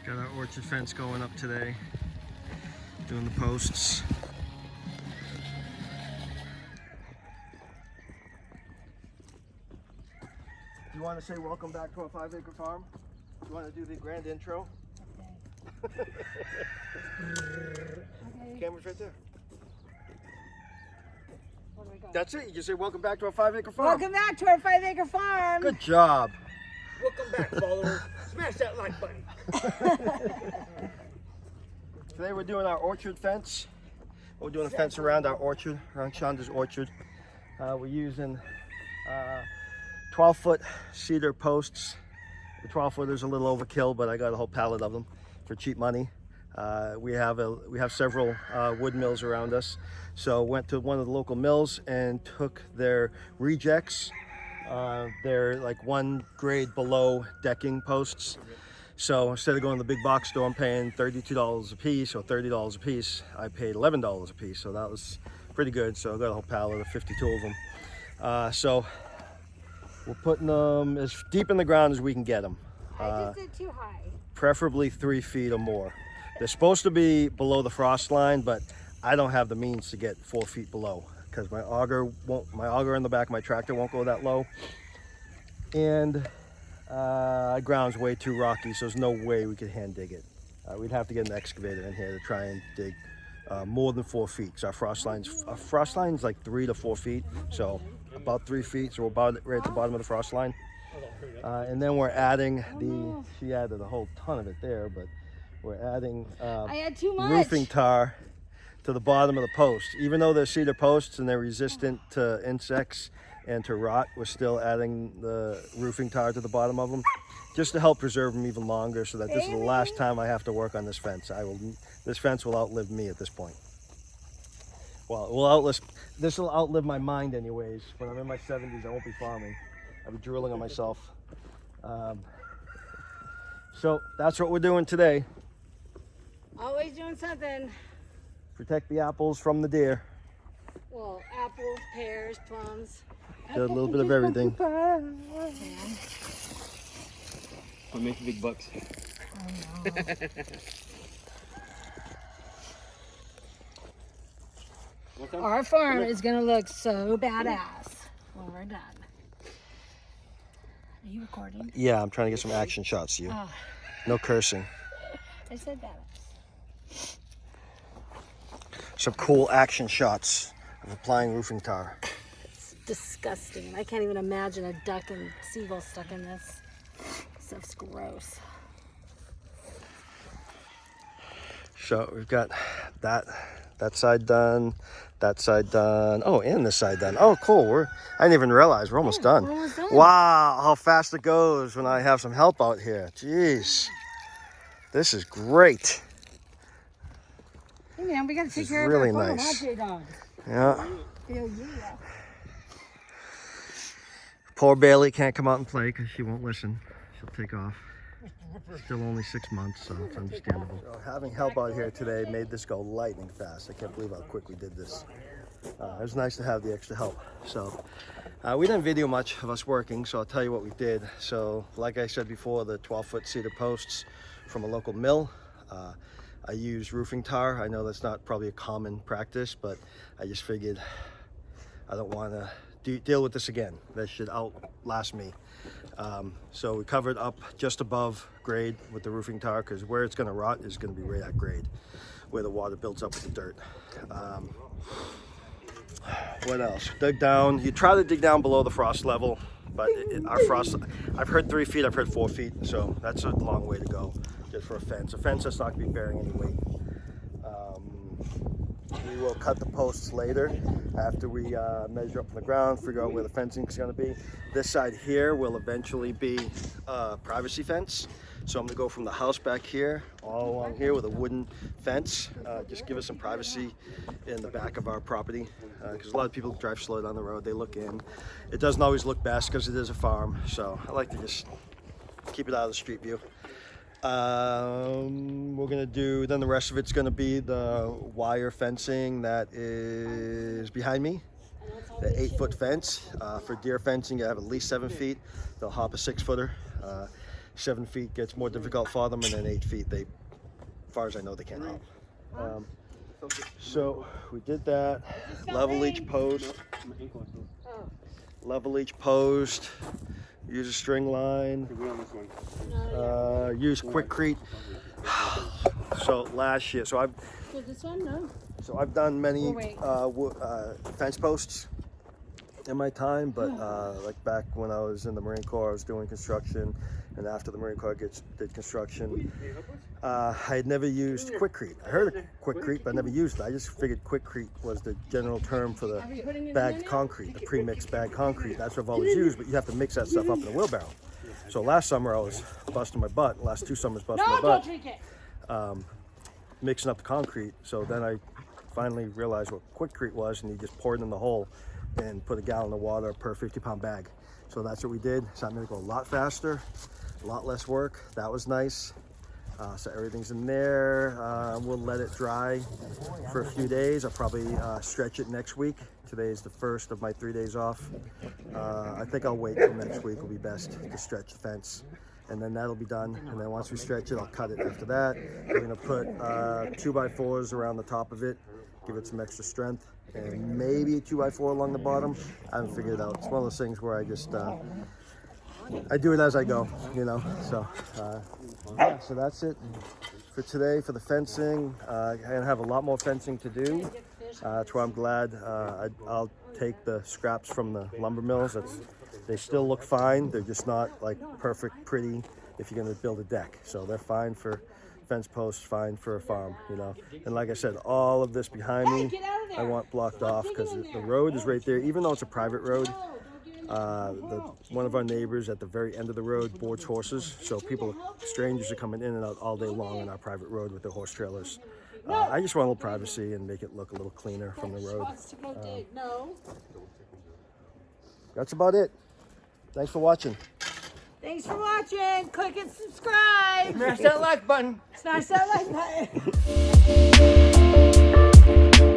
Got our orchard fence going up today, doing the posts. You want to say welcome back to our 5-acre farm? You want to do the grand intro? Okay. Camera's right there. Where do we go? That's it. You just say welcome back to our 5-acre farm. Welcome back to our 5-acre farm. Good job. Welcome back, followers. Smash that like button. Today we're doing our orchard fence. We're doing a fence around our orchard, around Shonda's orchard. We're using 12-foot cedar posts. The 12-footer's a little overkill, but I got a whole pallet of them for cheap money. We have several wood mills around us, so went to one of the local mills and took their rejects. They're like one grade below decking posts. So instead of going to the big box store and paying $32 a piece or $30 a piece, I paid $11 a piece. So that was pretty good. So I got a whole pallet of 52 of them. So we're putting them as deep in the ground as we can get them. I just did too high. Preferably 3 feet or more. They're supposed to be below the frost line, but I don't have the means to get 4 feet below because my auger in the back of my tractor won't go that low. And ground's way too rocky, so there's no way we could hand dig it. We'd have to get an excavator in here to try and dig more than 4 feet. So our frost line's like 3 to 4 feet, so about 3 feet. So we're about right at the bottom of the frost line. And then we're adding she added a whole ton of it there, but we're adding I had too much. roofing tar to the bottom of the post. Even though they're cedar posts and they're resistant to insects and to rot, we're still adding the roofing tar to the bottom of them just to help preserve them even longer, so that this is the last time I have to work on this fence. This fence will outlive me at this point. Well, this will outlive my mind anyways. When I'm in my 70s, I won't be farming. I'll be drooling on myself. So that's what we're doing today. Always doing something. Protect the apples from the deer. Well, apples, pears, plums. Did a little bit of everything. We're making big bucks. Our farm is gonna look so badass when we're done. Are you recording? Yeah, I'm trying to get some action shots of you. Oh, No cursing. I said badass. Some cool action shots of applying roofing tar. It's disgusting. I can't even imagine a duck and seagull stuck in this. Stuff's gross. So we've got that side done, that side done. Oh, and this side done. Oh, cool. I didn't even realize we're almost done. We're almost done. Wow, how fast it goes when I have some help out here. Jeez, this is great. Hey man, we gotta take is care really of our farm, nice. huh, J-Dog? Yeah. Hell yeah. Poor Bailey can't come out and play because she won't listen. She'll take off. Still only 6 months, so it's understandable. So having help out here today made this go lightning fast. I can't believe how quick we did this. It was nice to have the extra help. So we didn't video much of us working, so I'll tell you what we did. So like I said before, the 12-foot cedar posts from a local mill. I used roofing tar. I know that's not probably a common practice, but I just figured I don't want to deal with this again. That should outlast me. So we covered up just above grade with the roofing tar, because where it's going to rot is going to be right at grade, where the water builds up with the dirt. What else? Dug down. You try to dig down below the frost level, but our frost, I've heard 3 feet, I've heard 4 feet, so that's a long way to go just for a fence. A fence that's not going to be bearing any weight. We will cut the posts later after we measure up from the ground, figure out where the fencing is going to be. This side here will eventually be a privacy fence. So I'm going to go from the house back here all along here with a wooden fence. Just give us some privacy in the back of our property, because a lot of people drive slow down the road. They look in. It doesn't always look best because it is a farm. So I like to just keep it out of the street view. We're gonna do, then the rest of it's gonna be the wire fencing that is behind me, the 8-foot fence. For deer fencing, you have at least 7 feet. They'll hop a 6-footer. 7 feet gets more difficult for them, and then 8 feet, they, as far as I know, they can't hop. So we did that. Level each post. Level each post. Use a string line. Use Quikrete. So last year, so This one, no. I've done many wait. fence posts in my time, but like back when I was in the Marine Corps, I was doing construction, and after the Marine Corps did construction, I had never used Quikrete. I heard of Quikrete, but I never used it. I just figured Quikrete was the general term for the bagged concrete, the pre-mixed bagged concrete. That's what I've always used, but you have to mix that stuff up in a wheelbarrow. So last summer I was busting my butt. Last 2 summers busting my butt. Mixing up the concrete. So then I finally realized what Quikrete was, and you just pour it in the hole and put a gallon of water per 50-pound bag. So that's what we did. So I'm gonna go a lot faster, a lot less work. That was nice. So everything's in there. We'll let it dry for a few days. I'll probably stretch it next week. Today is the first of my 3 days off. I think I'll wait till next week. It'll be best to stretch the fence, and then that'll be done. And then once we stretch it, I'll cut it after that. We're gonna put 2x4s around the top of it, give it some extra strength, and maybe a 2x4 along the bottom. I haven't figured it out. It's one of those things where I just I do it as I go, you know. So yeah, so that's it for today for the fencing. I'm gonna have a lot more fencing to do. That's why I'm glad I'll take the scraps from the lumber mills. They still look fine. They're just not like perfect, pretty if you're gonna build a deck. So they're fine for fence posts, fine for a farm, you know. And like I said, all of this behind me, I want blocked off because the road is right there. Even though it's a private road, one of our neighbors at the very end of the road boards horses. So strangers are coming in and out all day long on our private road with their horse trailers. I just want a little privacy and make it look a little cleaner from the road. That's about it. Thanks for watching. Thanks for watching. Click and subscribe. Smash that like button. Smash that like button.